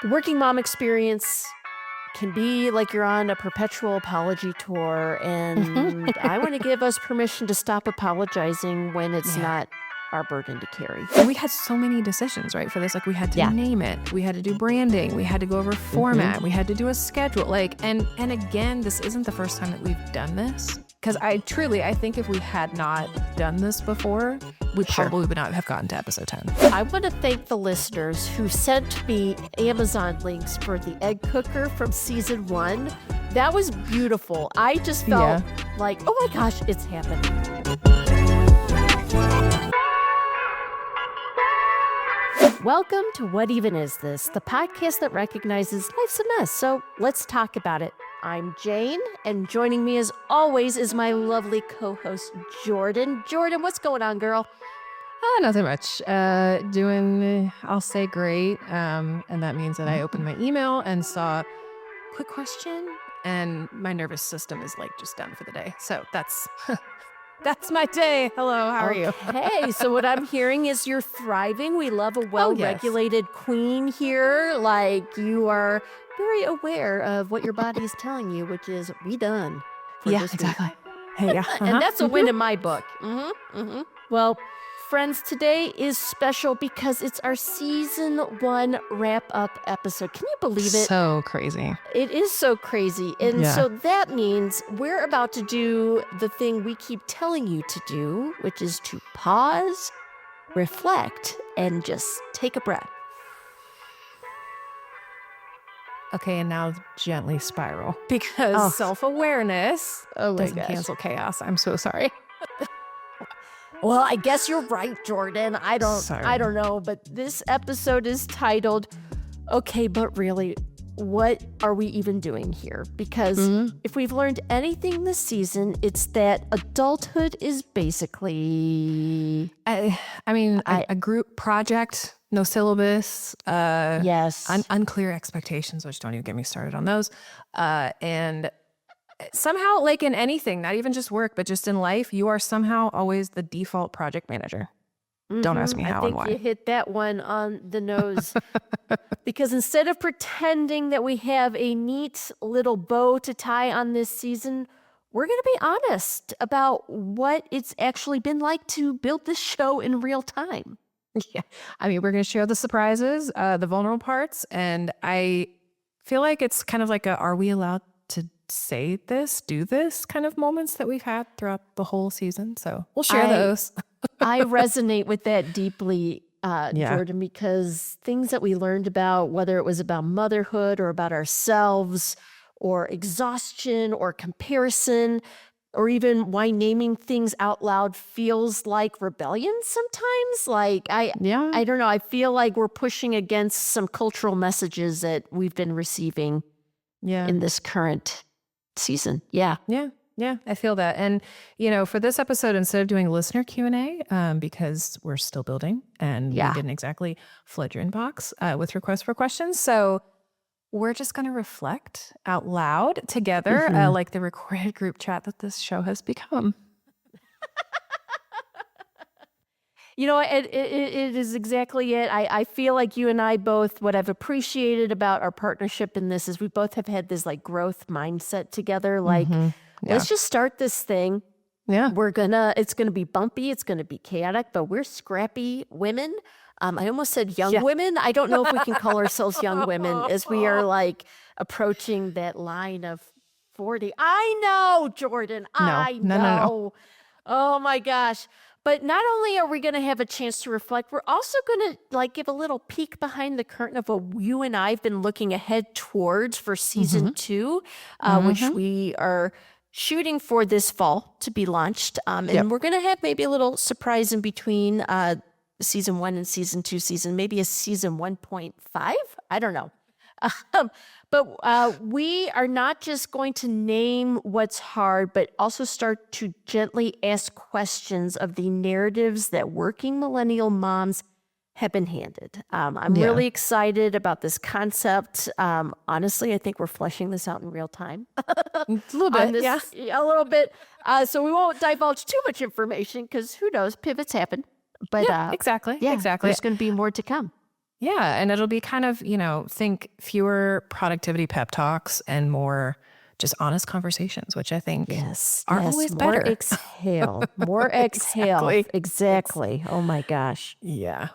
The working mom experience can be like you're on a perpetual apology tour, and I want to give us permission to stop apologizing when it's Yeah. not our burden to carry. And we had so many decisions, right, for this. Like, we had to Yeah. name it. We had to do branding. We had to go over format. We had to do a schedule. Like, and again, this isn't the first time that we've done this. Because I think if we had not done this before, we probably would not have gotten to episode 10. I want to thank the listeners who sent me Amazon links for the egg cooker from season 1. That was beautiful. I just felt like, oh my gosh, it's happening. Welcome to What Even Is This, the podcast that recognizes life's a mess, so let's talk about it. I'm Jane, and joining me as always is my lovely co-host, Jordan. Jordan, what's going on, girl? Nothing much. I'll say great. And that means that I opened my email and saw quick question, and my nervous system is like just done for the day. So that's my day. Hello, how are you? Okay, so what I'm hearing is you're thriving. We love a well-regulated queen here. Like, you are very aware of what your body is telling you, which is, we done. Yeah, exactly. Hey, yeah. And that's a win in my book. Well, friends, today is special because it's our season 1 wrap-up episode. Can you believe it? So crazy. It is so crazy. And so that means we're about to do the thing we keep telling you to do, which is to pause, reflect, and just take a breath. Okay, and now gently spiral, because self-awareness doesn't cancel chaos. I'm so sorry. Well, I guess you're right, Jordan. I don't know, but this episode is titled, Okay, but really, what are we even doing here? Because if we've learned anything this season, it's that adulthood is basically... a group project, no syllabus. Yes. Unclear expectations, which don't even get me started on those. And somehow, like in anything, not even just work, but just in life, you are somehow always the default project manager. Don't ask me how and why. I think you hit that one on the nose. Because instead of pretending that we have a neat little bow to tie on this season, we're going to be honest about what it's actually been like to build this show in real time. Yeah. We're going to share the surprises, the vulnerable parts, and I feel like it's kind of like are we allowed to say this, do this kind of moments that we've had throughout the whole season. So we'll share those. I resonate with that deeply, Jordan, because things that we learned about, whether it was about motherhood or about ourselves or exhaustion or comparison, or even why naming things out loud feels like rebellion sometimes. Like, I don't know. I feel like we're pushing against some cultural messages that we've been receiving in this current season. Yeah, I feel that. And, for this episode, instead of doing listener Q&A, because we're still building and we didn't exactly flood your inbox with requests for questions. So we're just going to reflect out loud together, like the recorded group chat that this show has become. It is exactly it. I feel like you and I both, what I've appreciated about our partnership in this is we both have had this like growth mindset together. Like, let's just start this thing. Yeah. It's going to be bumpy. It's going to be chaotic, but we're scrappy women. I almost said young women. I don't know if we can call ourselves young women as we are like approaching that line of 40. I know, Jordan. I know. No. Oh my gosh. But not only are we going to have a chance to reflect, we're also going to like give a little peek behind the curtain of what you and I have been looking ahead towards for season 2, which we are shooting for this fall to be launched. And we're going to have maybe a little surprise in between season 1 and season 2 maybe a season 1.5. I don't know. But we are not just going to name what's hard, but also start to gently ask questions of the narratives that working millennial moms have been handed. I'm really excited about this concept. Honestly, I think we're fleshing this out in real time. A little bit, a little bit. So we won't divulge too much information because who knows, pivots happen. But exactly. There's going to be more to come. Yeah. And it'll be kind of, think fewer productivity pep talks and more just honest conversations, which I think are always more better. exhale, more exhale. Exactly. Exactly. Oh my gosh. Yeah.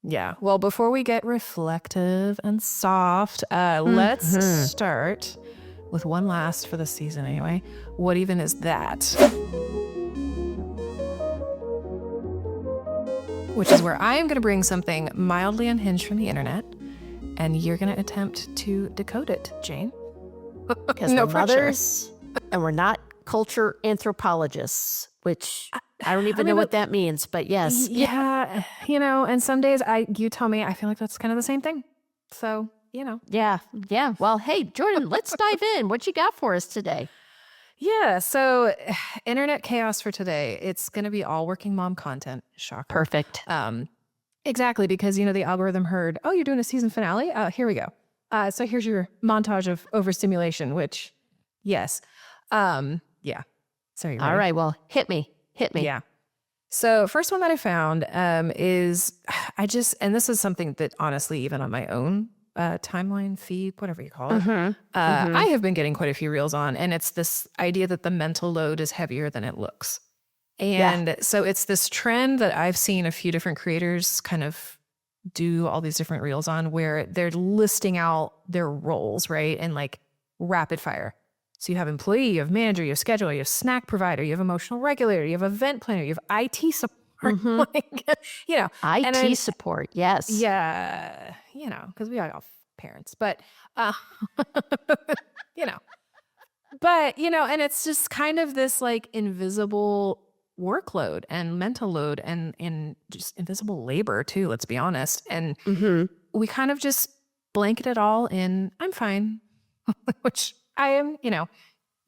Yeah. Well, before we get reflective and soft, let's start with one last for the season anyway. What even is that? Which is where I am going to bring something mildly unhinged from the internet, and you're going to attempt to decode it, Jane. Because No we're pressure. mothers and we're not culture anthropologists, which I don't even know what that means, but yes. Yeah. And some days you tell me, I feel like that's kind of the same thing. So, Yeah. Yeah. Well, hey, Jordan, let's dive in. What you got for us today? Yeah. So internet chaos for today. It's going to be all working mom content. Shocker. Perfect. Exactly. Because, the algorithm heard, oh, you're doing a season finale. Here we go. So here's your montage of overstimulation, which, yes. Yeah. So you ready? All right. Well, hit me. Yeah. So first one that I found is and this is something that honestly, even on my own timeline feed, whatever you call it, I have been getting quite a few reels on, and it's this idea that the mental load is heavier than it looks. And so it's this trend that I've seen a few different creators kind of do all these different reels on, where they're listing out their roles, right? And like rapid fire. So you have employee, you have manager, you have scheduler, you have snack provider, you have emotional regulator, you have event planner, you have IT support, IT support. Yes. Yeah, because we are all parents, but, and it's just kind of this like invisible workload and mental load and just invisible labor too, let's be honest. And we kind of just blanket it all in, I'm fine, which I am, guilty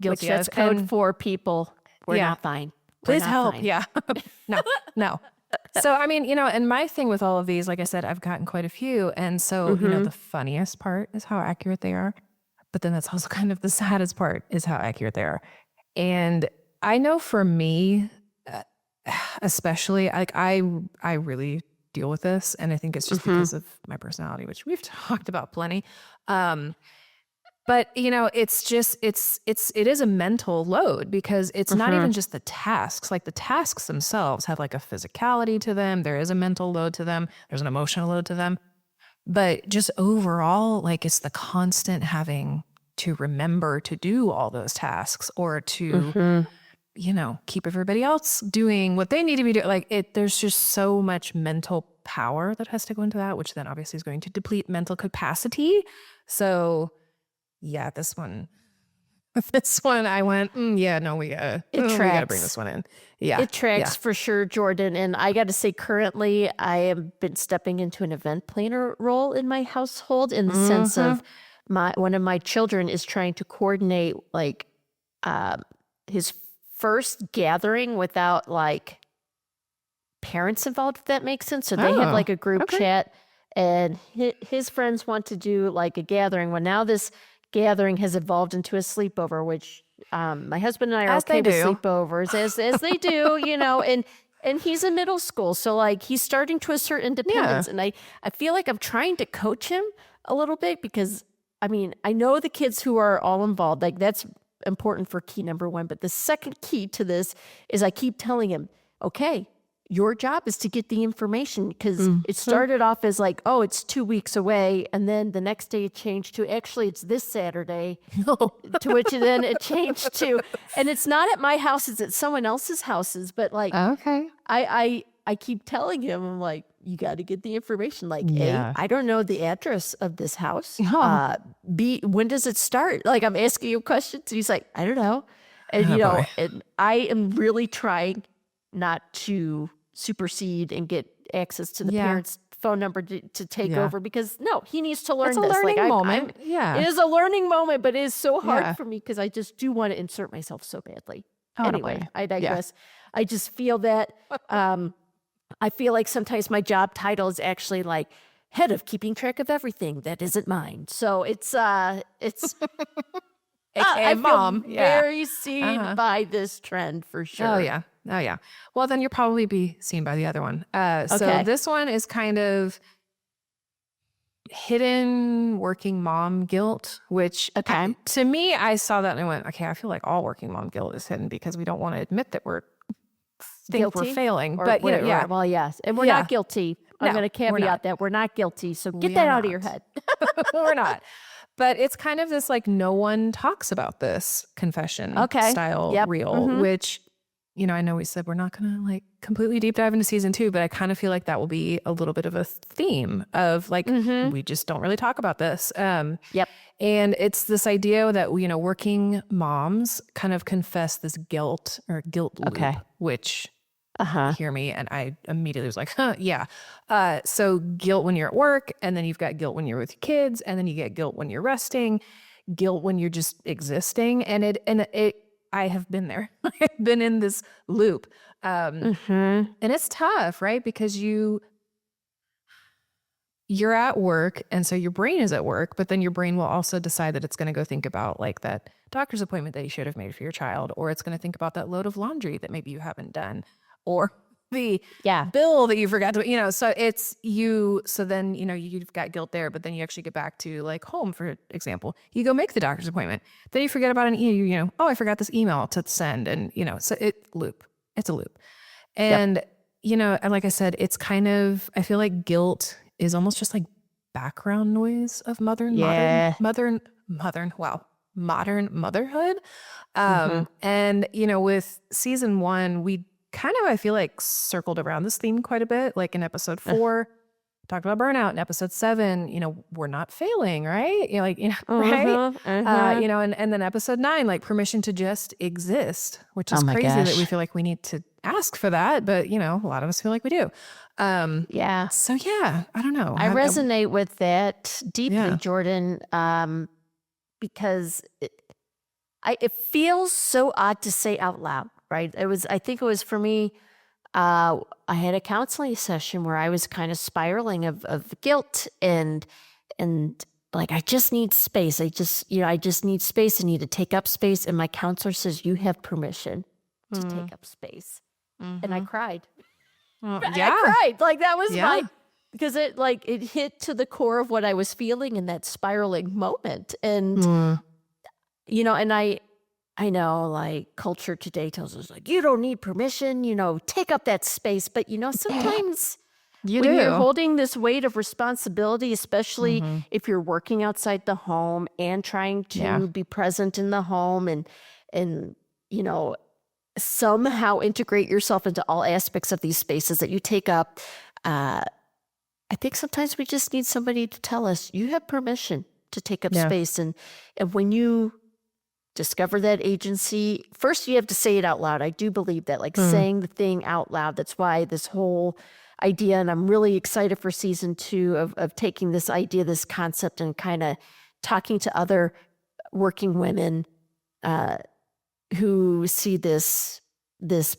Which that's of. code for people. We're not fine. Please help. Fine. Yeah. No. So, and my thing with all of these, like I said, I've gotten quite a few. And so, the funniest part is how accurate they are. But then that's also kind of the saddest part is how accurate they are. And I know for me, especially, like I really deal with this. And I think it's just because of my personality, which we've talked about plenty. But, it's just, it is a mental load because it's not even just the tasks. Like the tasks themselves have like a physicality to them. There is a mental load to them. There's an emotional load to them. But just overall, like it's the constant having to remember to do all those tasks or to, keep everybody else doing what they need to be doing. Like there's just so much mental power that has to go into that, which then obviously is going to deplete mental capacity. So yeah, this one I went, we gotta bring this one in. Yeah. It tracks for sure, Jordan. And I got to say, currently I have been stepping into an event planner role in my household in the sense of one of my children is trying to coordinate like his first gathering without like parents involved, if that makes sense. So they have like a group chat and his friends want to do like a gathering. Well, now this gathering has evolved into a sleepover, which my husband and I are okay with sleepovers, as they do, and he's in middle school. So like he's starting to assert independence. And I feel like I'm trying to coach him a little bit because, I know the kids who are all involved, like that's important for key number one. But the second key to this is I keep telling him, okay, your job is to get the information because it started off as like, oh, it's 2 weeks away. And then the next day it changed to actually it's this Saturday to which then it changed to, and it's not at my house, it's at someone else's houses. But like, I keep telling him, I'm like, you got to get the information. Like, A, I don't know the address of this house. B, when does it start? Like I'm asking you questions. And he's like, I don't know. And and I am really trying not to supersede and get access to the parents' phone number to take over because he needs to learn it's this. A learning moment. It is a learning moment, but it is so hard for me because I just do want to insert myself so badly. Anyway, I digress. I just feel that I feel like sometimes my job title is actually like head of keeping track of everything that isn't mine. So it's I mom. feel very seen by this trend for sure. Oh yeah. Well, then you'll probably be seen by the other one. So this one is kind of, hidden working mom guilt, which to me, I saw that and I went, okay, I feel like all working mom guilt is hidden because we don't want to admit that we're failing. Or But whatever. Well, yes. And we're not guilty. I'm going to caveat that we're not guilty. So get that out of your head. We're not. But it's kind of this like no one talks about this confession style reel, which, you know, I know we said we're not going to like completely deep dive into season 2, but I kind of feel like that will be a little bit of a theme of like, we just don't really talk about this. And it's this idea that, you know, working moms kind of confess this guilt loop, which hear me. And I immediately was like, so guilt when you're at work, and then you've got guilt when you're with your kids, and then you get guilt when you're resting, guilt when you're just existing. And I have been there. I've been in this loop. And it's tough, right? Because you're at work, and so your brain is at work, but then your brain will also decide that it's going to go think about like that doctor's appointment that you should have made for your child, or it's going to think about that load of laundry that maybe you haven't done, or the bill that you forgot to, you know, so it's you. So then, you know, you've got guilt there, but then you actually get back to like home, for example, you go make the doctor's appointment. Then you forget about you know, oh, I forgot this email to send. And, you know, so it's a loop. And, you know, like I said, it's kind of, I feel like guilt is almost just like background noise of modern motherhood. And, you know, with season 1, we kind of, I feel like, circled around this theme quite a bit. Like in episode 4, talked about burnout. In episode 7, you know, we're not failing, right? You know, like, you know, right? You know, and then episode 9, like permission to just exist, which is crazy that we feel like we need to ask for that, but you know, a lot of us feel like we do. So yeah, I don't know. I resonate with that deeply, Jordan, because it feels so odd to say out loud. Right. I think it was for me, I had a counseling session where I was kind of spiraling of guilt and like, I just need space. I just need space. I need to take up space. And my counselor says, you have permission to take up space. And I cried. I cried. Like that was because it hit to the core of what I was feeling in that spiraling moment. And, you know, and I know, like, culture today tells us, like, you don't need permission, you know, take up that space. But, you know, sometimes you're holding this weight of responsibility, especially if you're working outside the home and trying to be present in the home and, you know, somehow integrate yourself into all aspects of these spaces that you take up. I think sometimes we just need somebody to tell us, you have permission to take up space. And when you discover that agency, first you have to say it out loud. I do believe that, like saying the thing out loud. That's why this whole idea, and I'm really excited for season 2 of taking this idea, this concept, and kind of talking to other working women who see this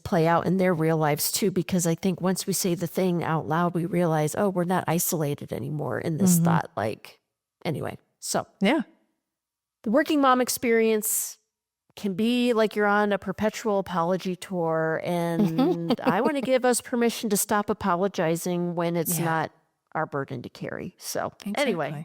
play out in their real lives too. Because I think once we say the thing out loud, we realize, oh, we're not isolated anymore in this thought. Like, anyway, so the working mom experience can be like you're on a perpetual apology tour, and I want to give us permission to stop apologizing when it's not our burden to carry. So anyway,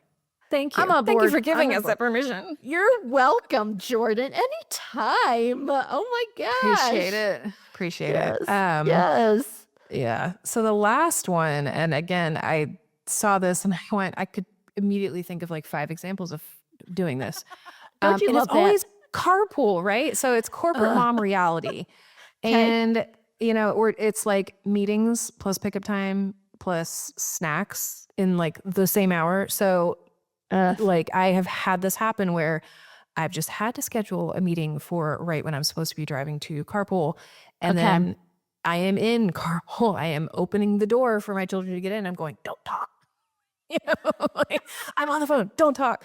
thank you. I'm on board. Thank you for giving us that permission. You're welcome, Jordan. Anytime. Oh my gosh. Appreciate it. Yes. Yeah. So the last one, and again, I saw this and I could immediately think of like 5 examples of doing this. Don't you love it's always carpool, right? So it's corporate mom reality. And, you know, it's like meetings plus pickup time plus snacks in like the same hour. So like I have had this happen where I've just had to schedule a meeting for right when I'm supposed to be driving to carpool. And then I am in carpool. I am opening the door for my children to get in. I'm going, don't talk. You know, like, I'm on the phone. Don't talk.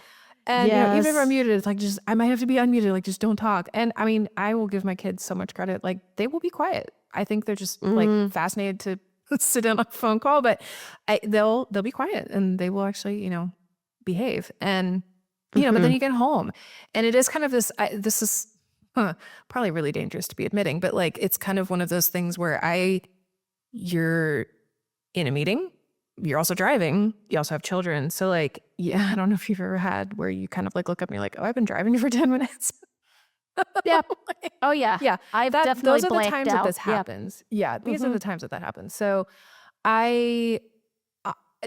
And you know, even if I'm muted, it's like, I might have to be unmuted. Like, just don't talk. And I mean, I will give my kids so much credit. Like, they will be quiet. I think they're just like fascinated to sit down on a phone call, but they'll be quiet and they will actually, you know, behave. And, you know, but then you get home and it is kind of this is probably really dangerous to be admitting, but like, it's kind of one of those things where you're in a meeting you're also driving. You also have children. So like, yeah, I don't know if you've ever had where you kind of like look up and you're like, oh, I've been driving for 10 minutes. Yeah. Oh yeah. Yeah. I've definitely Those are the blacked times out. that this happens. Yeah. These are Mhm. the times that happens. So I,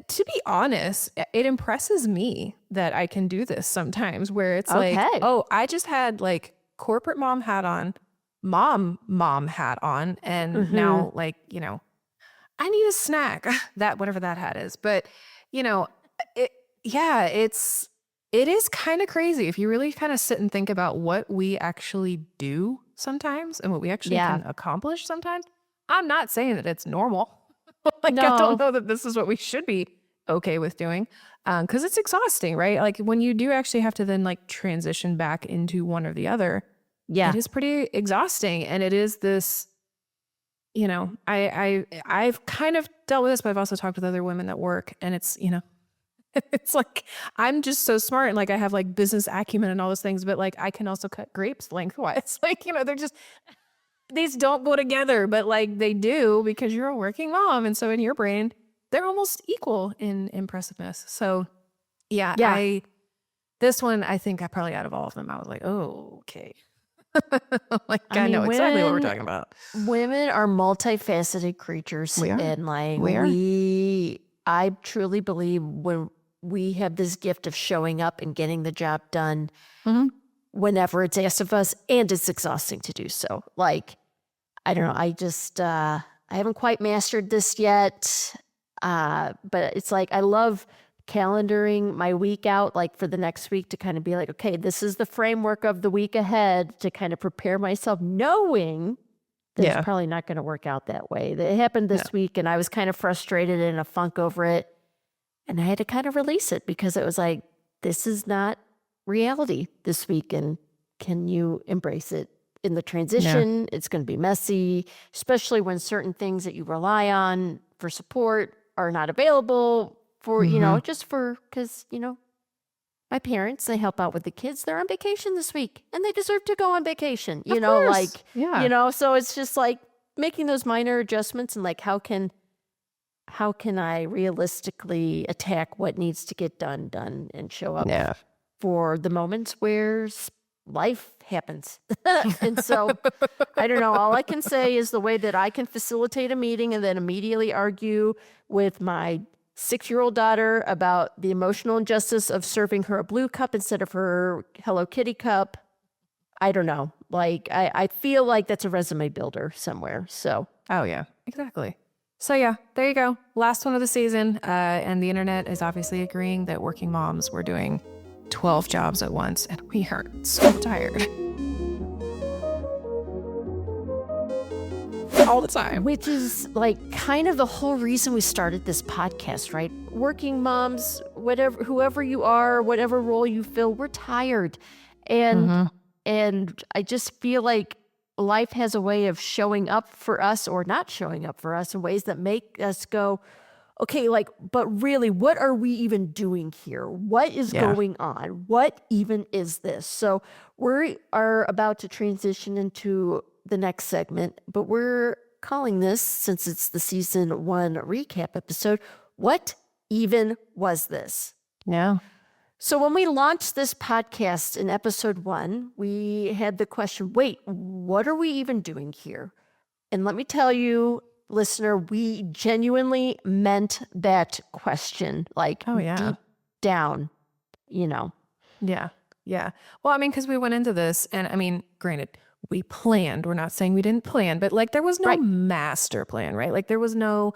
to be honest, it impresses me that I can do this sometimes where it's like, Okay. oh, I just had like corporate mom hat on, mom hat on. And Mhm. now like, you know, I need a snack, that whatever that hat is. But, you know, it is kind of crazy if you really kind of sit and think about what we actually do sometimes and what we actually Yeah. can accomplish sometimes. I'm not saying that it's normal. Like, I No. don't know that this is what we should be okay with doing, because it's exhausting, right? Like when you do actually have to then like transition back into one or the other, Yeah. it is pretty exhausting. And it is this, you know, I've kind of dealt with this, but I've also talked with other women at work, and it's, you know, it's like I'm just so smart and like I have like business acumen and all those things, but like I can also cut grapes lengthwise. Like, you know, they're just, these don't go together, but like they do because you're a working mom. And so in your brain, they're almost equal in impressiveness. So yeah, Yeah. this one, I think I probably out of all of them, I was like, oh, okay. Like I I mean, know exactly what we're talking about. Women are multifaceted creatures. We are. And like We are. I truly believe when we have this gift of showing up and getting the job done Mm-hmm. whenever it's asked of us, and it's exhausting to do so. Like, I don't know. I just, I haven't quite mastered this yet. But it's like, I love calendaring my week out, like for the next week to kind of be like, okay, this is the framework of the week ahead to kind of prepare myself, knowing that Yeah. it's probably not going to work out that way. It happened this week and I was kind of frustrated and in a funk over it. And I had to kind of release it because it was like, this is not reality this week. And can you embrace it in the transition? It's going to be messy, especially when certain things that you rely on for support are not available for, you know, just for, because, you know, my parents, they help out with the kids. They're on vacation this week and they deserve to go on vacation, you know, like, Yeah. you know, so it's just like making those minor adjustments and like, how can I realistically attack what needs to get done and show up for the moments where life happens. And so I don't know. All I can say is the way that I can facilitate a meeting and then immediately argue with my 6-year-old daughter about the emotional injustice of serving her a blue cup instead of her Hello Kitty cup. I don't know. Like, I feel like that's a resume builder somewhere. So. Oh, yeah, exactly. So yeah, there you go. Last one of the season. And the internet is obviously agreeing that working moms were doing 12 jobs at once, and we are so tired. All the time. Which is like kind of the whole reason we started this podcast, right? Working moms, whoever you are, whatever role you fill, we're tired. And I just feel like life has a way of showing up for us or not showing up for us in ways that make us go, okay, like, but really, what are we even doing here? What is going on? What even is this? So we are about to transition into the next segment, but we're calling this, since it's the season 1 recap episode, What Even Was This? Yeah. So when we launched this podcast in episode 1, we had the question, wait, what are we even doing here? And let me tell you, listener, we genuinely meant that question, like deep down, you know. Yeah. Yeah. Well, I mean, because we went into this, and I mean, granted, we planned. We're not saying we didn't plan, but like there was no master plan, right? Like there was no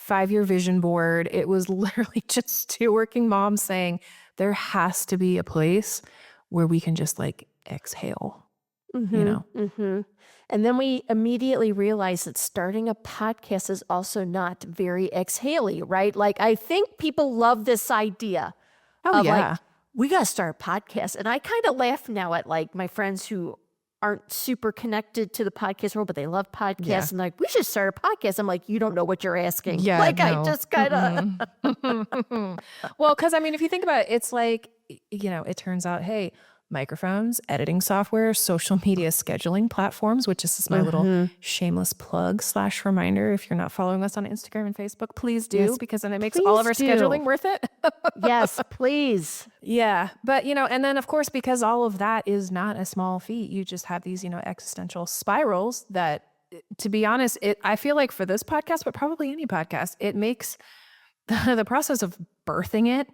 5-year vision board. It was literally just 2 working moms saying there has to be a place where we can just like exhale, you know? And then we immediately realized that starting a podcast is also not very exhaley, right? Like I think people love this idea of like, we got to start a podcast. And I kind of laugh now at like my friends who aren't super connected to the podcast world, but they love podcasts and like, we should start a podcast. I'm like, you don't know what you're asking. Yeah, like no. I just kind of. Well, because I mean, if you think about it, it's like, you know, it turns out, hey, microphones, editing software, social media scheduling platforms, which is my little shameless plug / reminder. If you're not following us on Instagram and Facebook, please do, because then it makes all of our scheduling worth it. Yes, please. Yeah. But, and then of course, because all of that is not a small feat, you just have these, existential spirals that, to be honest, I feel like for this podcast, but probably any podcast, it makes the process of birthing it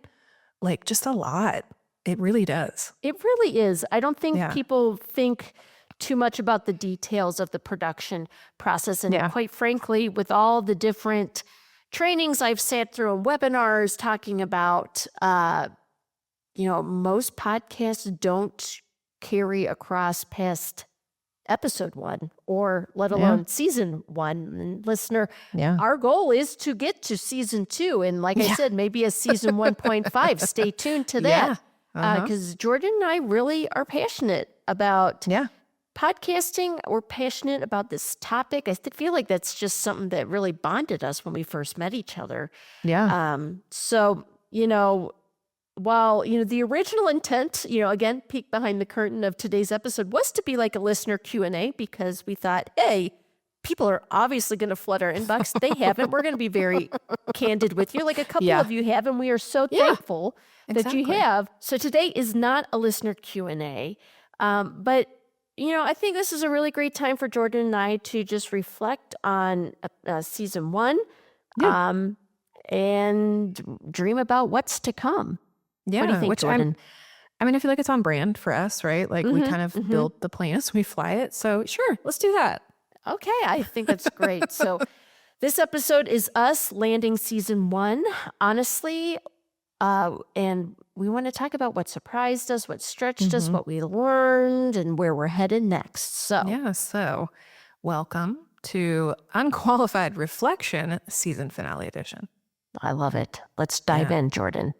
like just a lot. It really does. It really is. I don't think people think too much about the details of the production process. And quite frankly, with all the different trainings I've sat through and webinars talking about, most podcasts don't carry across past episode 1 or let alone season 1. And listener, our goal is to get to season 2. And like I said, maybe a season 1.5. Stay tuned to that. Because Jordan and I really are passionate about podcasting. We're passionate about this topic. I feel like that's just something that really bonded us when we first met each other. So, while, the original intent, again, peek behind the curtain of today's episode was to be like a listener Q&A, because we thought, hey, people are obviously going to flood our inbox. They haven't. We're going to be very candid with you. Like a couple of you have, and we are so thankful that you have. So today is not a listener Q&A, but I think this is a really great time for Jordan and I to just reflect on season 1 and dream about what's to come. Yeah, what do you think, Jordan? I feel like it's on brand for us, right? Like we kind of build the plane as we fly it. So sure, let's do that. Okay, I think that's great. So this episode is us landing season 1, honestly. And we want to talk about what surprised us, what stretched us, what we learned, and where we're headed next. So welcome to Unqualified Reflection Season Finale Edition. I love it. Let's dive in, Jordan.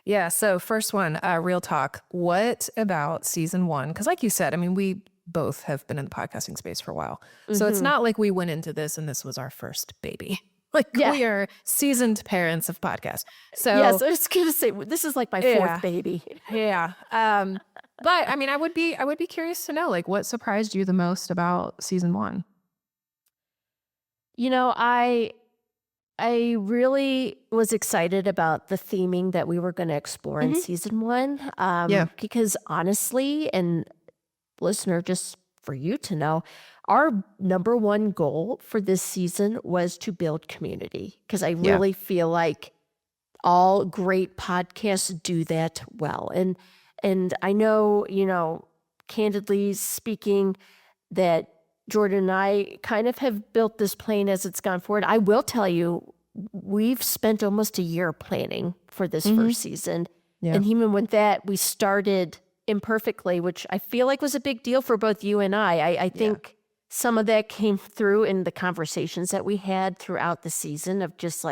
Yeah, so first one, real talk. What about season 1? Because like you said, we both have been in the podcasting space for a while. So it's not like we went into this and this was our first baby. We are seasoned parents of podcasts. So yes, I was going to say, this is like my 4th baby. Yeah. But I would be curious to know, what surprised you the most about season 1? I really was excited about the theming that we were going to explore in season 1. Because honestly, and listener, just for you to know, our number 1 goal for this season was to build community. Because I really feel like all great podcasts do that well. And I know, candidly speaking, that Jordan and I kind of have built this plane as it's gone forward. I will tell you, we've spent almost a year planning for this first season. And even with that, we started imperfectly, which I feel like was a big deal for both you and I. I think some of that came through in the conversations that we had throughout the season of just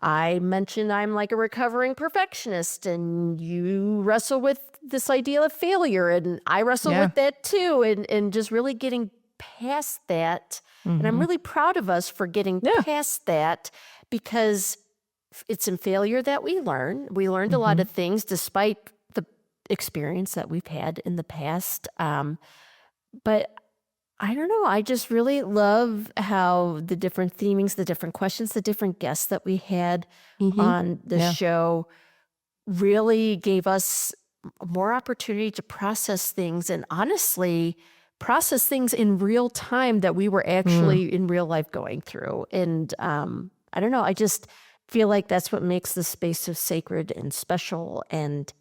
I mentioned I'm like a recovering perfectionist, and you wrestle with this idea of failure, and I wrestle with that too, and just really getting past that. And I'm really proud of us for getting past that, because it's in failure that we learn. We learned a lot of things despite the experience that we've had in the past. But I don't know. I just really love how the different themings, the different questions, the different guests that we had on the show really gave us more opportunity to process things, and honestly process things in real time that we were actually in real life going through. And I don't know. I just feel like that's what makes the space so sacred and special, and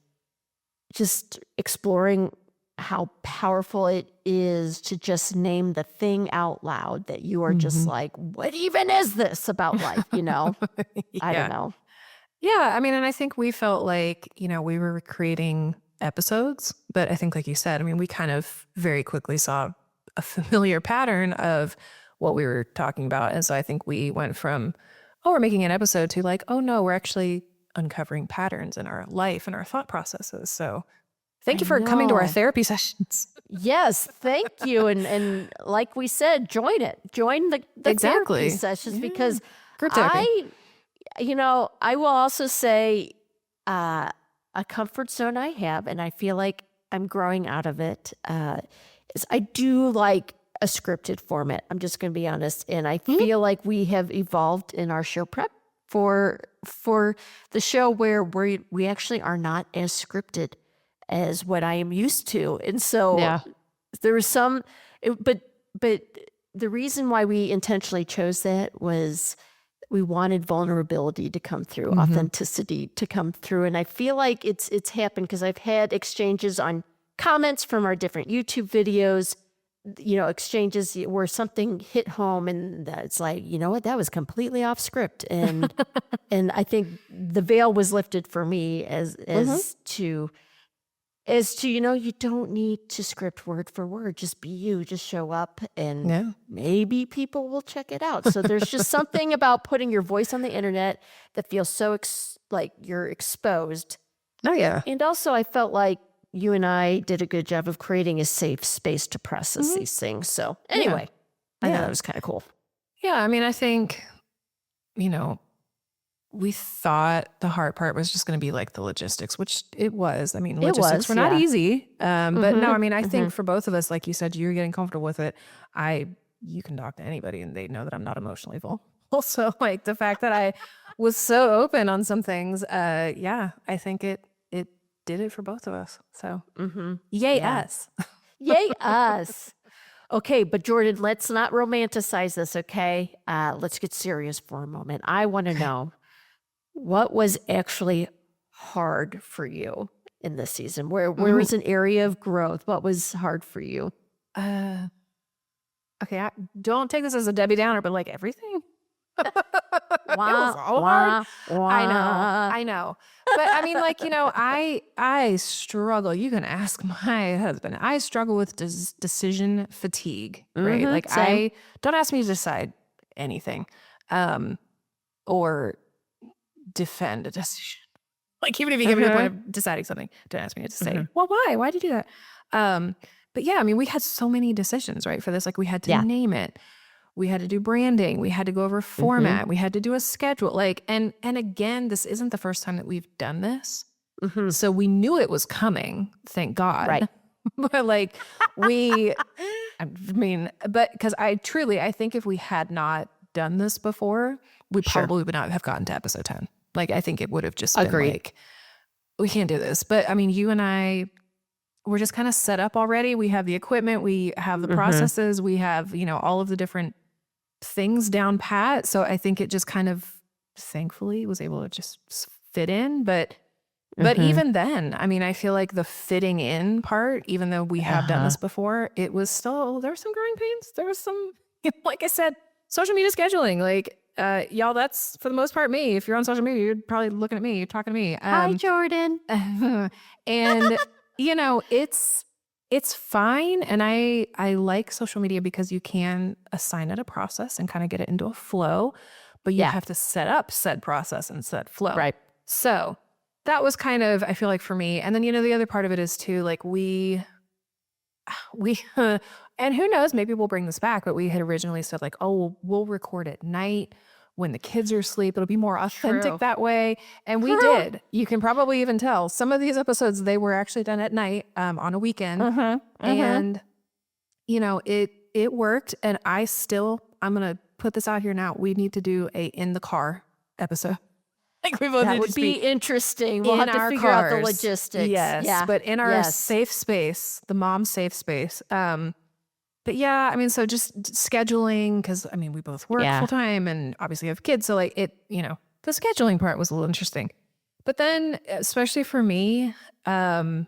just exploring how powerful it is to just name the thing out loud that you are just like, what even is this about life? I don't know. Yeah. And I think we felt like, we were creating episodes, but I think like you said, we kind of very quickly saw a familiar pattern of what we were talking about. And so I think we went from, we're making an episode, to like, oh no, we're actually uncovering patterns in our life and our thought processes. So thank you for coming to our therapy sessions. Yes, thank you. And like we said, join it. Join the therapy sessions, because group therapy. I will also say, a comfort zone I have, and I feel like I'm growing out of it, is I do like a scripted format. I'm just going to be honest. And I feel like we have evolved in our show prep for the show where we actually are not as scripted as what I am used to. And so there was but the reason why we intentionally chose that was we wanted vulnerability to come through, authenticity to come through. And I feel like it's happened because I've had exchanges on comments from our different YouTube videos, exchanges where something hit home and it's like, you know what, that was completely off script. And and I think the veil was lifted for me as to you don't need to script word for word. Just be you, just show up, and maybe people will check it out. So there's just something about putting your voice on the internet that feels so like you're exposed. Oh, yeah. And also I felt like you and I did a good job of creating a safe space to process these things. So anyway, I thought that was kind of cool. Yeah, I mean, I think, we thought the hard part was just going to be like the logistics, which it was. I mean, logistics were not easy. But no, I mean, I think for both of us, like you said, you're getting comfortable with it. You can talk to anybody and they know that I'm not emotionally vulnerable. Also, like the fact that I was so open on some things, I think it did it for both of us. So yay us. Yay us. Okay, but Jordan, let's not romanticize this, okay? Let's get serious for a moment. I want to know, what was actually hard for you in this season? Where was an area of growth? What was hard for you? Okay, don't take this as a Debbie Downer, but like everything. It was all hard. I know. But I mean, like, I struggle. You can ask my husband. I struggle with decision fatigue, right? Like same. don't ask me to decide anything or defend a decision. Like even if you give me the point of deciding something, don't ask me to say, well, why? Why'd you do that? But yeah, I mean, we had so many decisions, right? For this, like we had to name it. We had to do branding. We had to go over format. We had to do a schedule. Like, and again, this isn't the first time that we've done this. So we knew it was coming, thank God. Right. But like but because I think if we had not done this before, we probably would not have gotten to episode 10. Like, I think it would have just been like, we can't do this. But I mean, you and I, we're just kind of set up already. We have the equipment, we have the processes, we have, all of the different things down pat. So I think it just kind of thankfully was able to just fit in. But even then, I mean, I feel like the fitting in part, even though we have done this before, it was still, there were some growing pains. There was some, like I said, social media scheduling, like, y'all, that's for the most part me. If you're on social media, you're probably looking at me, you're talking to me. Hi, Jordan. And it's fine. And I like social media because you can assign it a process and kind of get it into a flow, but you have to set up said process and said flow. Right. So that was kind of, I feel like for me. And then, the other part of it is too, like we and who knows, maybe we'll bring this back, but we had originally said like, oh, we'll record at night when the kids are asleep. It'll be more authentic that way. And we did. You can probably even tell some of these episodes, they were actually done at night on a weekend. And, it worked. And I'm going to put this out here now. We need to do a in the car episode. Like we both that need would to be interesting. We'll have to figure out the logistics. Yes. Yeah. But in our safe space, the mom safe space. But yeah, I mean, so just scheduling, because I mean, we both work full time and obviously have kids. So like the scheduling part was a little interesting. But then, especially for me, that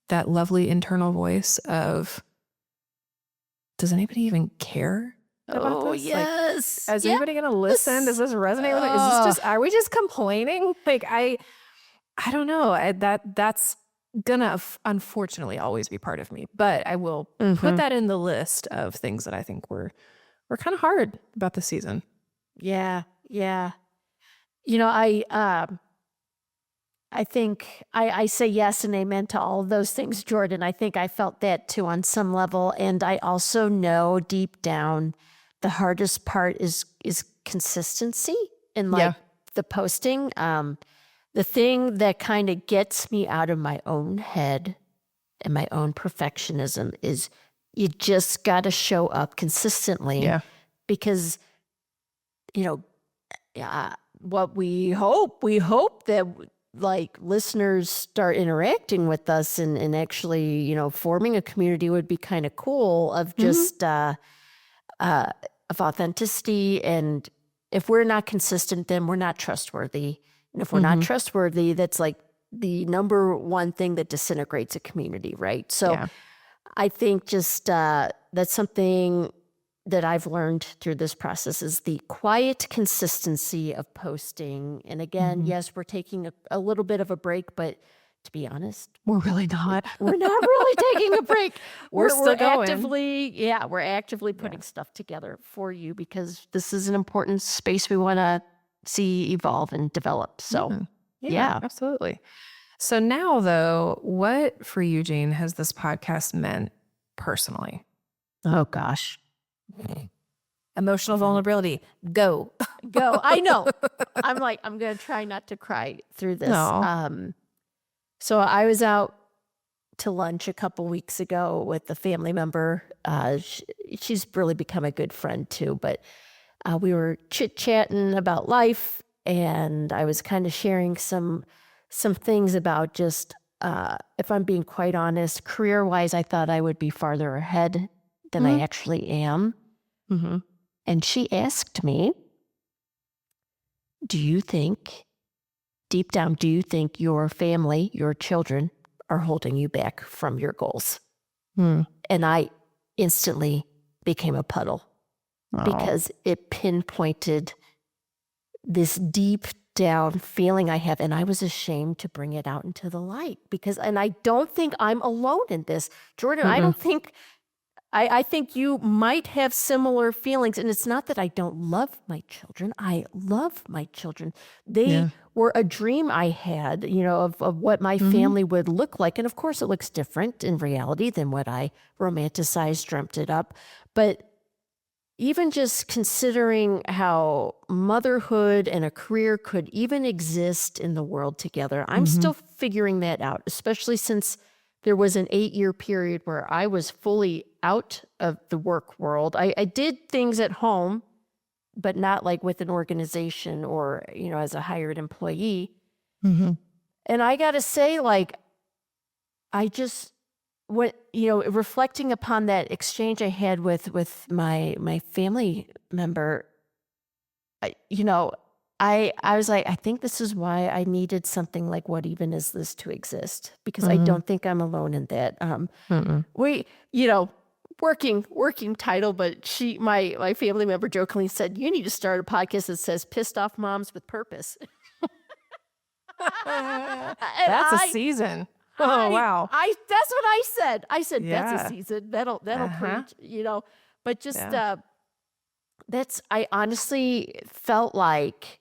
lovely internal voice of, does anybody even care about this? Yes. Like, is anybody going to listen? Does this resonate with it? Is this just, are we just complaining? Like, I don't know. That's gonna unfortunately always be part of me, but I will put that in the list of things that I think were kind of hard about this season. Yeah. I think I say yes and amen to all of those things, Jordan. I think I felt that too on some level, and I also know deep down the hardest part is consistency in the posting. the thing that kind of gets me out of my own head and my own perfectionism is you just got to show up consistently because, what we hope that like listeners start interacting with us and actually, forming a community would be kind of cool of just, of authenticity. And if we're not consistent, then we're not trustworthy. And if we're not trustworthy, that's like the number one thing that disintegrates a community, right? So I think just that's something that I've learned through this process is the quiet consistency of posting. And again, yes, we're taking a little bit of a break, but to be honest, we're really not. We're not really taking a break. We're still going. We're actively putting stuff together for you because this is an important space we want to see evolve and develop. So, yeah, absolutely. So now, though, what for you, Jane, has this podcast meant personally? Oh, gosh. Emotional vulnerability. Go. I know. I'm going to try not to cry through this. No. So I was out to lunch a couple weeks ago with a family member. She's really become a good friend too, but we were chit-chatting about life, and I was kind of sharing some things about just, if I'm being quite honest, career-wise, I thought I would be farther ahead than I actually am. And she asked me, deep down, do you think your family, your children, are holding you back from your goals? And I instantly became a puddle because it pinpointed this deep down feeling I have, and I was ashamed to bring it out into the light and I don't think I'm alone in this. Jordan, I don't think, I think you might have similar feelings, and it's not that I don't love my children. I love my children. They were a dream I had, of what my family would look like. And of course, it looks different in reality than what I romanticized, dreamt it up. But even just considering how motherhood and a career could even exist in the world together, I'm still figuring that out, especially since there was an 8-year period where I was fully out of the work world. I did things at home, but not like with an organization or, as a hired employee. And I got to say, reflecting upon that exchange I had with my family member, I was like, I think this is why I needed something like What Even Is This to exist, because I don't think I'm alone in that. We, working title, but my family member jokingly said, you need to start a podcast that says Pissed Off Moms with Purpose. That's a season. Wow. That's what I said. I said, that's a season. That'll preach, but just, I honestly felt like,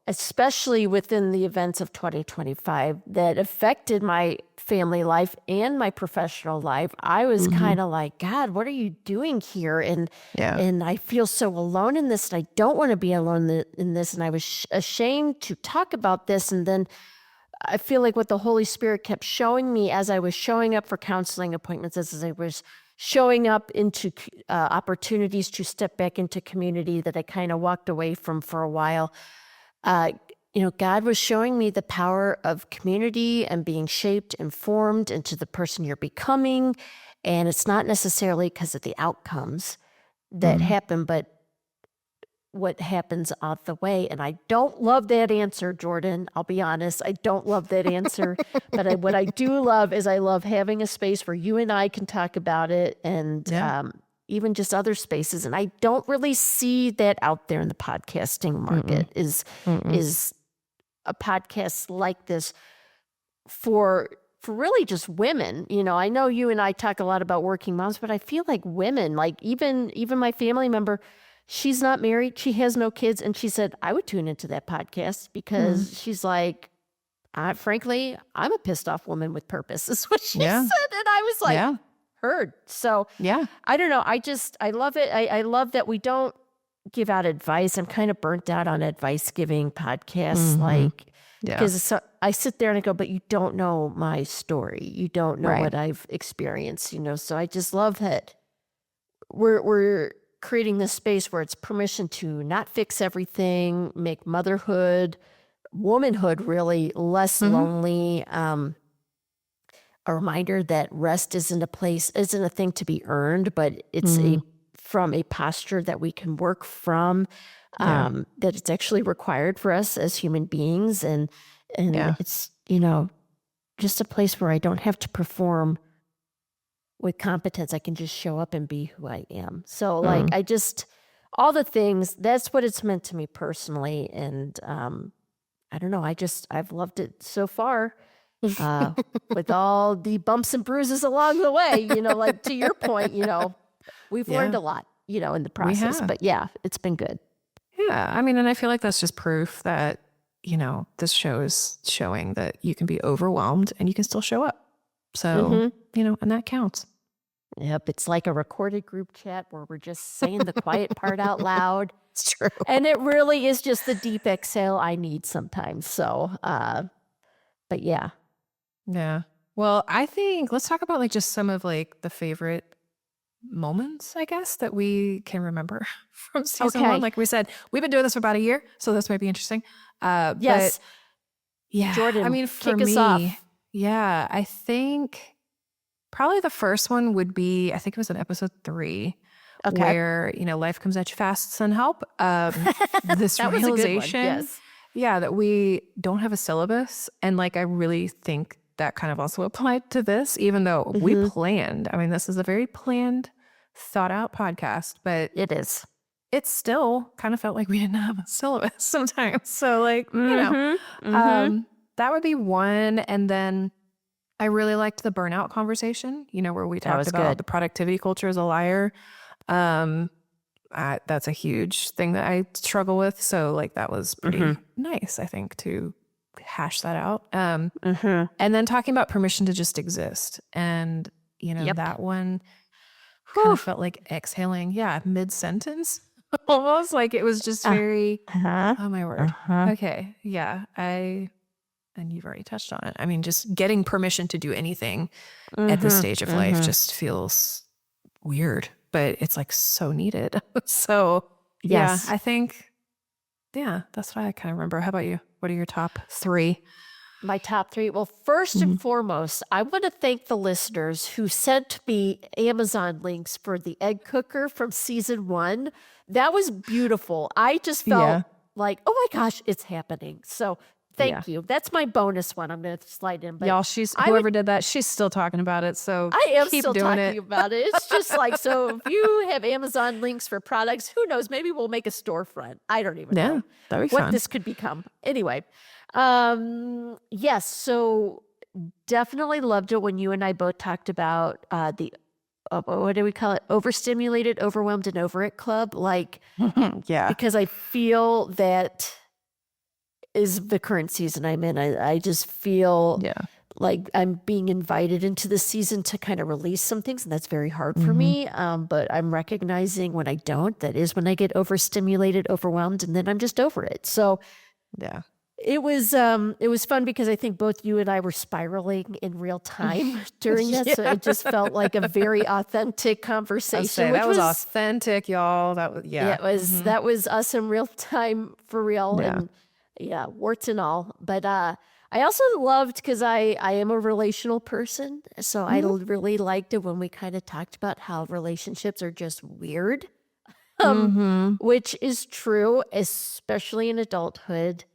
especially within the events of 2025 that affected my family life and my professional life, I was kind of like, God, what are you doing here? And I feel so alone in this, and I don't want to be alone in this. And I was ashamed to talk about this. And then I feel like what the Holy Spirit kept showing me as I was showing up for counseling appointments, as I was showing up into opportunities to step back into community that I kind of walked away from for a while. God was showing me the power of community and being shaped and formed into the person you're becoming. And it's not necessarily because of the outcomes that happen, but what happens out the way. And I don't love that answer, Jordan. I'll be honest. I don't love that answer. But what I do love is I love having a space where you and I can talk about it, and even just other spaces. And I don't really see that out there in the podcasting market is a podcast like this for really just women. I know you and I talk a lot about working moms, but I feel like women, like even my family member, she's not married, she has no kids, and she said, I would tune into that podcast because she's like, frankly, I'm a pissed off woman with purpose, is what she said. And I was like, heard. So I don't know. I love it. I love that we don't give out advice. I'm kind of burnt out on advice giving podcasts, because I sit there and I go, but you don't know my story. You don't know what I've experienced, So I just love that we're creating this space where it's permission to not fix everything, make motherhood, womanhood really less lonely. A reminder that rest isn't a thing to be earned, but it's from a posture that we can work from, that it's actually required for us as human beings. And it's, just a place where I don't have to perform with competence. I can just show up and be who I am. So all the things, that's what it's meant to me personally. And I don't know, I've loved it so far. With all the bumps and bruises along the way, to your point, we've learned a lot, in the process, but it's been good. Yeah. I mean, and I feel like that's just proof that, this show is showing that you can be overwhelmed and you can still show up. So, and that counts. Yep. It's like a recorded group chat where we're just saying the quiet part out loud. It's true. And it really is just the deep exhale I need sometimes. So, but yeah. Yeah. Well, I think let's talk about just some of the favorite moments, I guess, that we can remember from season one. Like we said, we've been doing this for about a year, so this might be interesting. Yes. But yeah. Jordan, I mean, for kick us off. Yeah, I think probably the first one would be, I think it was in episode 3, where, life comes at you fast, send help. This that realization. Was a good one. Yes. Yeah, that we don't have a syllabus. And I really think that kind of also applied to this, even though we planned. I mean, this is a very planned, thought out podcast, but it still kind of felt like we didn't have a syllabus sometimes. So that would be one. And then I really liked the burnout conversation, where we talked about the productivity culture is a liar. That's a huge thing that I struggle with. So that was pretty nice, I think, to hash that out. And then talking about permission to just exist. And, that one kind of felt like exhaling. Yeah. Mid-sentence. Almost it was just very, oh my word. Okay. Yeah. And you've already touched on it. I mean, just getting permission to do anything at this stage of life just feels weird, but it's so needed. So yes. I think, that's what I kind of remember. How about you? What are your top 3? My top 3. Well, first and foremost, I want to thank the listeners who sent me Amazon links for the egg cooker from season 1. That was beautiful. I just felt like, oh my gosh, it's happening. So thank you. That's my bonus one. I'm going to slide in. But y'all, whoever did that, she's still talking about it. So I am keep still doing talking about it. It's just so if you have Amazon links for products, who knows? Maybe we'll make a storefront. I don't even know that'd be what fun. this could become. Anyway, yes. So definitely loved it when you and I both talked about the what do we call it? Overstimulated, overwhelmed, and over it club. Because I feel that is the current season I'm in. I just feel like I'm being invited into the season to kind of release some things, and that's very hard for me. But I'm recognizing when I don't, that is when I get overstimulated, overwhelmed, and then I'm just over it. So it was fun because I think both you and I were spiraling in real time during that. So it just felt like a very authentic conversation. That was authentic, y'all. That was it was that was us in real time for real. And warts and all. But I also loved, because I am a relational person. So I really liked it when we kind of talked about how relationships are just weird, which is true, especially in adulthood.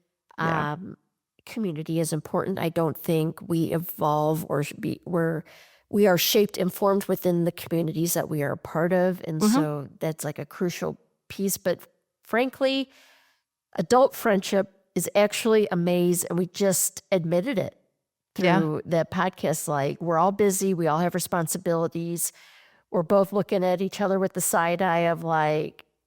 Community is important. I don't think we evolve we are shaped and formed within the communities that we are a part of. And so that's a crucial piece. But frankly, adult friendship is actually a maze, and we just admitted it through that podcast. We're all busy. We all have responsibilities. We're both looking at each other with the side eye of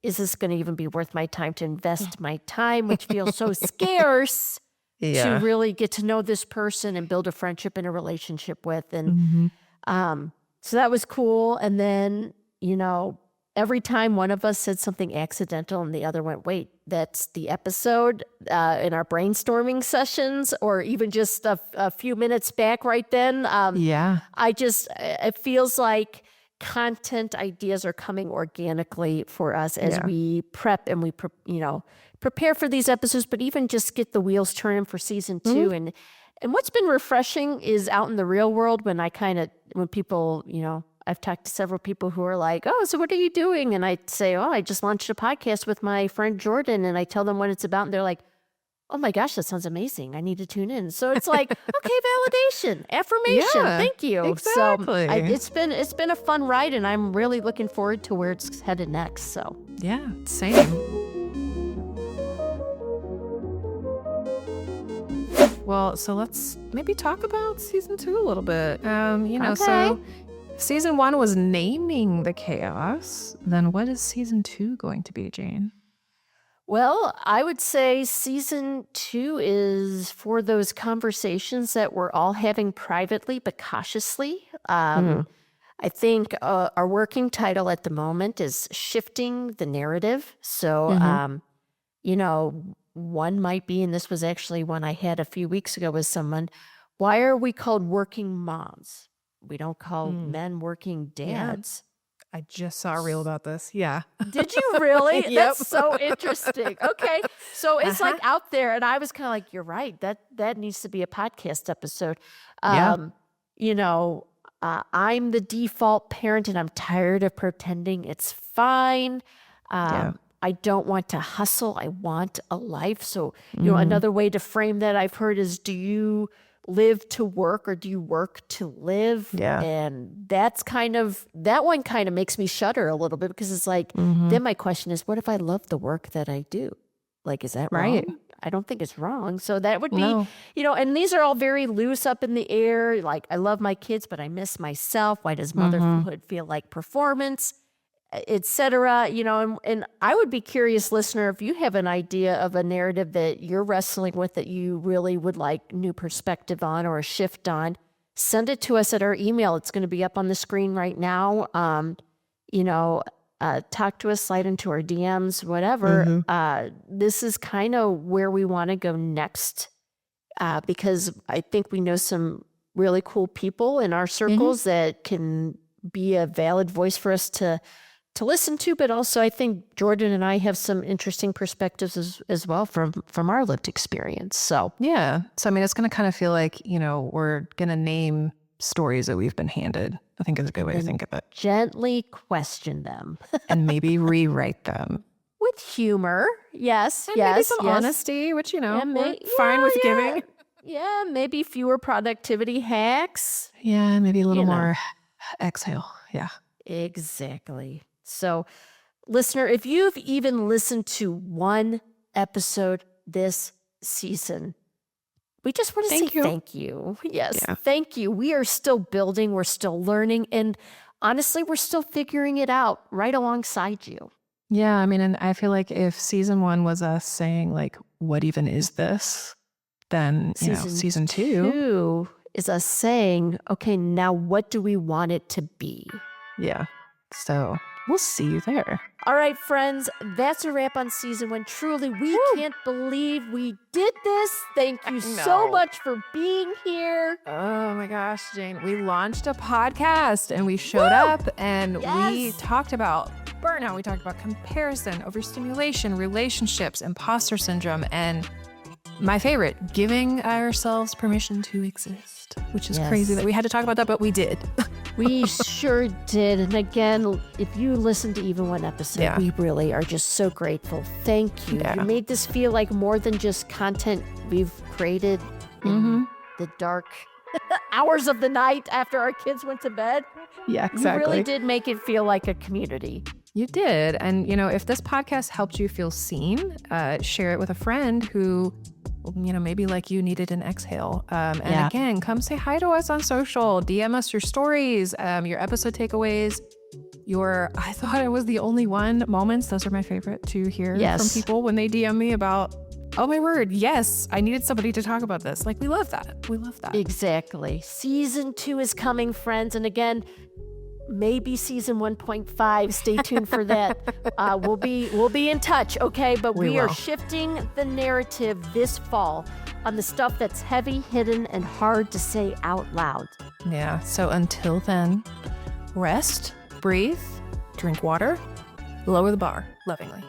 is this going to even be worth my time to invest my time, which feels so scarce to really get to know this person and build a friendship and a relationship with. And so that was cool. And then, every time one of us said something accidental and the other went, wait, that's the episode in our brainstorming sessions, or even just a few minutes back right then. It feels like content ideas are coming organically for us as we prep and we prepare for these episodes, but even just get the wheels turning for season 2. And what's been refreshing is out in the real world when people, I've talked to several people who are like, oh, so what are you doing? And I say, oh, I just launched a podcast with my friend Jordan, and I tell them what it's about, and they're like, oh my gosh, that sounds amazing. I need to tune in. So it's like, okay, validation, affirmation. Thank you. Exactly. So it's been a fun ride, and I'm really looking forward to where it's headed next. So yeah, same. Well, so let's maybe talk about season 2 a little bit. So season 1 was naming the chaos. Then what is season 2 going to be, Jane? Well, I would say season 2 is for those conversations that we're all having privately but cautiously. I think our working title at the moment is Shifting the Narrative. So, one might be, and this was actually one I had a few weeks ago with someone, why are we called working moms? We don't call men working dads. I just saw a reel about this. Yeah. Did you really? Yep. That's so interesting. Okay. So it's like out there, and I was kind of like, you're right. That needs to be a podcast episode. I'm the default parent, and I'm tired of pretending it's fine. I don't want to hustle. I want a life. So, another way to frame that I've heard is, do you live to work or do you work to live? Yeah. And that one kind of makes me shudder a little bit, because it's like, then my question is, what if I love the work that I do? Like, is that right? Wrong? I don't think it's wrong. So that would be, and these are all very loose, up in the air. Like, I love my kids, but I miss myself. Why does motherhood feel like performance? Etc. And I would be curious, listener, if you have an idea of a narrative that you're wrestling with that you really would like new perspective on or a shift on, send it to us at our email. It's going to be up on the screen right now. Talk to us, slide into our DMs, whatever. This is kind of where we want to go next, because I think we know some really cool people in our circles that can be a valid voice for us to listen to, but also I think Jordan and I have some interesting perspectives as well from our lived experience. So yeah. So I mean, it's going to kind of feel like, we're going to name stories that we've been handed. I think is a good way to think of it. Gently question them. And maybe rewrite them. With humor. Yes. And maybe some honesty, which, we're fine with giving. Yeah, maybe fewer productivity hacks. Yeah, maybe a little more exhale. Yeah. Exactly. So, listener, if you've even listened to one episode this season, we just want to say thank you. Yes, thank you. We are still building. We're still learning. And honestly, we're still figuring it out right alongside you. Yeah, I mean, and I feel like if season 1 was us saying, like, what even is this? Then, season 2 is us saying, okay, now what do we want it to be? Yeah. So we'll see you there. All right, friends, that's a wrap on season 1. Truly, we can't believe we did this. Thank you so much for being here. Oh my gosh, Jane. We launched a podcast and we showed up and we talked about burnout. We talked about comparison, overstimulation, relationships, imposter syndrome, and my favorite, giving ourselves permission to exist, which is crazy that we had to talk about that, but we did. We sure did. And again, if you listened to even one episode, we really are just so grateful. Thank you. You made this feel like more than just content we've created in the dark hours of the night after our kids went to bed. Yeah, exactly. You really did make it feel like a community. You did. And, if this podcast helped you feel seen, share it with a friend who, maybe like you needed an exhale. And again, come say hi to us on social, DM us your stories, your episode takeaways, I thought I was the only one moments. Those are my favorite to hear from people when they DM me about, oh my word, yes, I needed somebody to talk about this. Like, we love that. We love that. Exactly. Season 2 is coming, friends. And again, maybe season 1.5. Stay tuned for that. We'll be in touch, okay? But we are shifting the narrative this fall on the stuff that's heavy, hidden, and hard to say out loud. Yeah. So until then, rest, breathe, drink water, lower the bar lovingly.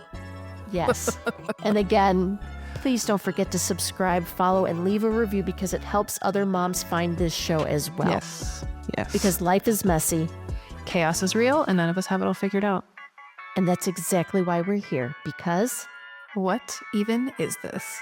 Yes. And again, please don't forget to subscribe, follow, and leave a review because it helps other moms find this show as well. Yes. Yes. Because life is messy. Chaos is real and none of us have it all figured out. And that's exactly why we're here. Because what even is this?